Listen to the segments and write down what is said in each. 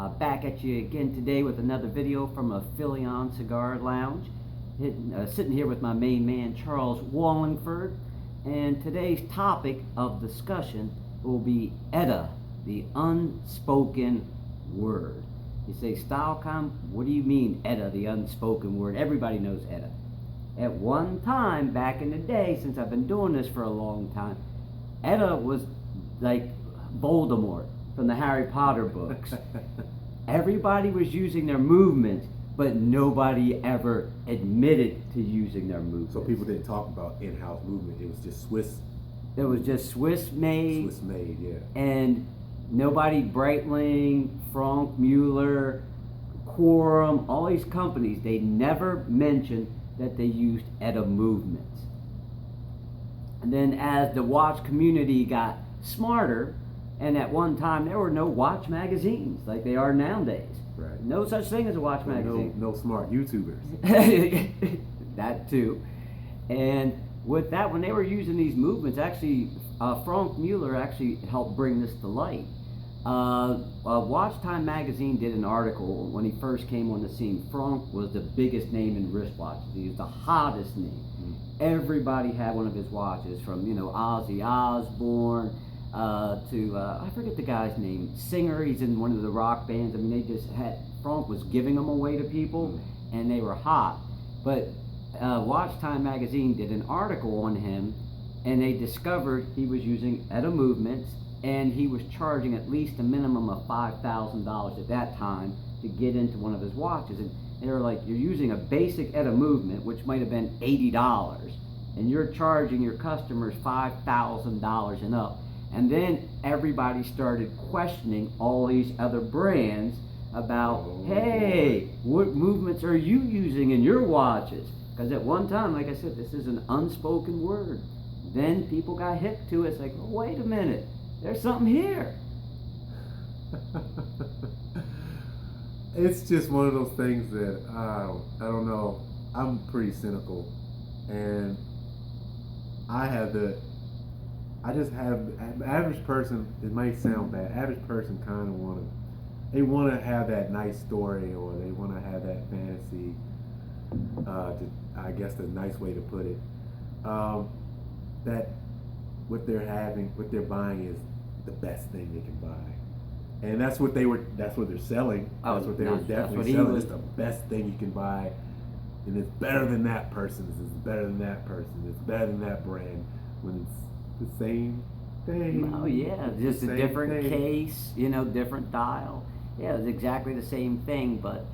Back at you again today with another video from a Philly Cigar Lounge. Sitting here with my main man, Charles Walhingford. And today's topic of discussion will be ETA, the unspoken word. You say, Stylecom, what do you mean ETA, the unspoken word? Everybody knows ETA. At one time, back in the day, since I've been doing this for a long time, ETA was like Voldemort from the Harry Potter books. Everybody was using their movements, but nobody ever admitted to using their movements. So people didn't talk about in-house movement. It was just Swiss. It was just Swiss made. Swiss made, yeah. And nobody, Breitling, Frank Mueller, Quorum, all these companies, they never mentioned that they used ETA movements. And then as the watch community got smarter, and at one time there were no watch magazines like they are nowadays. Right. No such thing as a watch magazine. No smart YouTubers. That too. And with that, when they were using these movements, actually, Frank Mueller actually helped bring this to light. Watch Time magazine did an article when he first came on the scene. Frank was the biggest name in wristwatches. He was the hottest name. Everybody had one of his watches, from Ozzy Osbourne to I forget the guy's name, singer. He's in one of the rock bands. I mean, they just had, Frank was giving them away to people, and they were hot. But Watch Time magazine did an article on him, and they discovered he was using ETA movements, and he was charging at least a minimum of $5,000 at that time to get into one of his watches. And they were like, you're using a basic ETA movement, which might have been $80, and you're charging your customers $5,000 and up. And then everybody started questioning all these other brands about, hey, what movements are you using in your watches? Because at one time, like I said, this is an unspoken word. Then people got hip to it. It's like, oh, wait a minute, there's something here. It's just one of those things that I don't know. I'm pretty cynical, and average person, it might sound bad, average person kind of want to have that nice story, or they want to have that fantasy, I guess the nice way to put it, that what they're buying is the best thing they can buy. And that's what they're selling. That's what they were definitely selling. It's the best thing you can buy. And it's better than that person's, it's better than that person, it's better than that brand, when it's the same thing. Oh yeah, just a different case, different dial. Yeah, it's exactly the same thing. But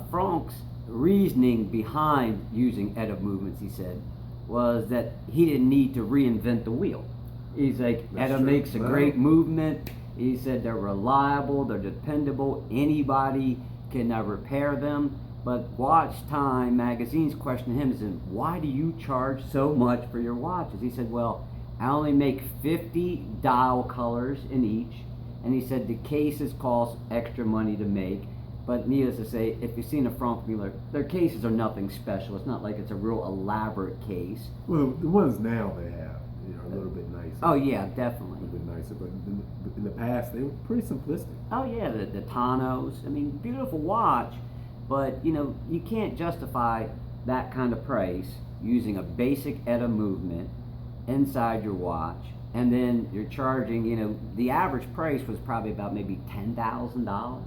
Frank's reasoning behind using ETA movements, he said, was that he didn't need to reinvent the wheel. He's like, ETA makes a great movement. He said they're reliable, they're dependable, anybody can repair them. But Watch Time magazine's question to him is, why do you charge so much for your watches? He said, well, I only make 50 dial colors in each, and he said the cases cost extra money to make. But needless to say, if you've seen a Frank Mueller, their cases are nothing special. It's not like it's a real elaborate case. Well, the ones now they have, a little bit nicer. Oh yeah, definitely. A little bit nicer, but in the past they were pretty simplistic. Oh yeah, the Tanos. I mean, beautiful watch, but you can't justify that kind of price using a basic ETA movement inside your watch, and then you're charging, the average price was probably about maybe $10,000.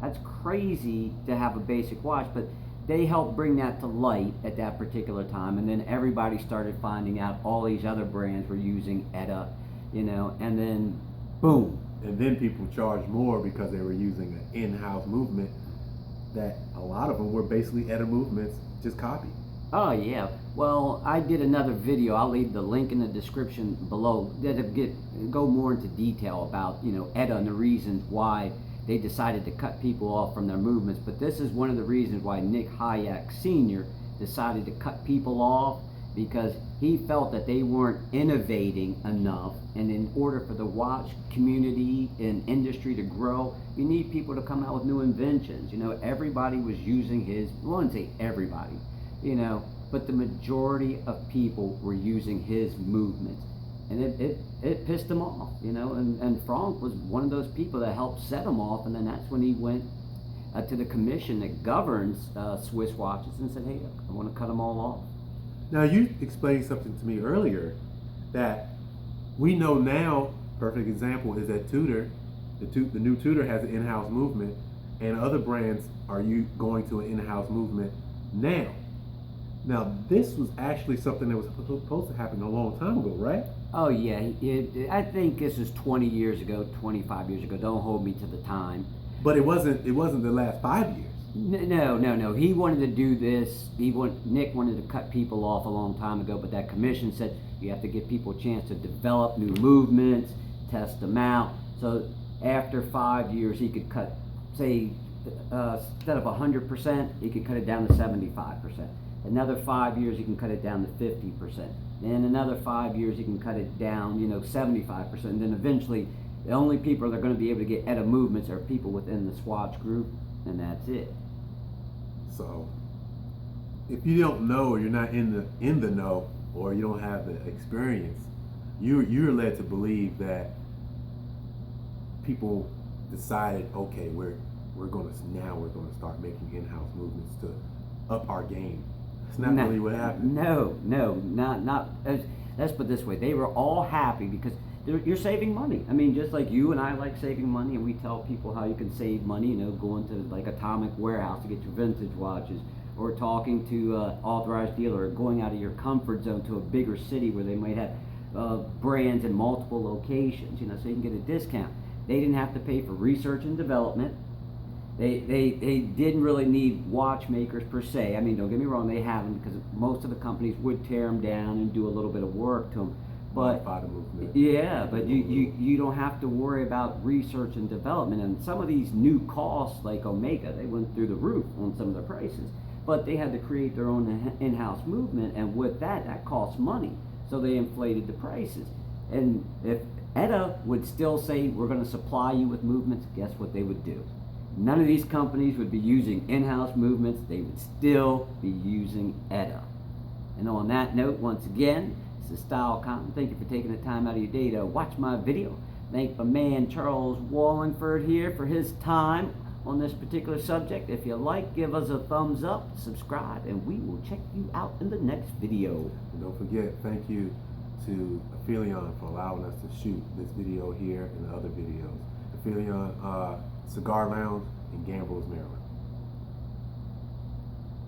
That's crazy to have a basic watch, but they helped bring that to light at that particular time, and then everybody started finding out all these other brands were using ETA, and then boom. And then people charged more because they were using an in-house movement that a lot of them were basically ETA movements, just copied. Oh yeah, well, I did another video. I'll leave the link in the description below that go more into detail about ETA and the reasons why they decided to cut people off from their movements. But this is one of the reasons why Nick Hayek Sr. decided to cut people off, because he felt that they weren't innovating enough, and in order for the watch community and industry to grow, you need people to come out with new inventions. Everybody was using his, I wouldn't say everybody, but the majority of people were using his movements. and it pissed him off, you know, and Frank was one of those people that helped set him off, and then that's when he went to the commission that governs Swiss watches and said, hey, I want to cut them all off. Now, you explained something to me earlier that we know now, perfect example is that Tudor, the new Tudor has an in-house movement, and other brands are going to an in-house movement now. Now, this was actually something that was supposed to happen a long time ago, right? Oh yeah, I think this is 20 years ago, 25 years ago. Don't hold me to the time. But it wasn't the last 5 years. No. He wanted to do this. Nick wanted to cut people off a long time ago, but that commission said you have to give people a chance to develop new movements, test them out. So after 5 years, he could cut, say, instead of 100%, he could cut it down to 75%. Another 5 years, you can cut it down to 50%. Then another 5 years, you can cut it down, 75%. And then eventually, the only people that are going to be able to get ETA movements are people within the Swatch group, and that's it. So, if you don't know, or you're not in the know, or you don't have the experience, you're led to believe that people decided, okay, we're going to start making in-house movements to up our game. It's not really what happened. No, not. Let's put it this way: they were all happy because you're saving money. I mean, just like you and I like saving money, and we tell people how you can save money. Going to like Atomic Warehouse to get your vintage watches, or talking to an authorized dealer, or going out of your comfort zone to a bigger city where they might have brands in multiple locations. So you can get a discount. They didn't have to pay for research and development. They didn't really need watchmakers per se. I mean, don't get me wrong, they haven't, because most of the companies would tear them down and do a little bit of work to them. But yeah, but you don't have to worry about research and development. And some of these new costs, like Omega, they went through the roof on some of their prices. But they had to create their own in-house movement, and with that costs money. So they inflated the prices. And if ETA would still say, we're going to supply you with movements, guess what they would do? None of these companies would be using in-house movements. They would still be using ETA. And on that note, once again, this is Style Compton. Thank you for taking the time out of your day to watch my video. Thank my man Charles Walhingford here for his time on this particular subject. If you like, give us a thumbs up, subscribe, and we will check you out in the next video. And don't forget, thank you to Aphelion for allowing us to shoot this video here and the other videos. Aphelion Cigar Lounge in Gambrills, Maryland.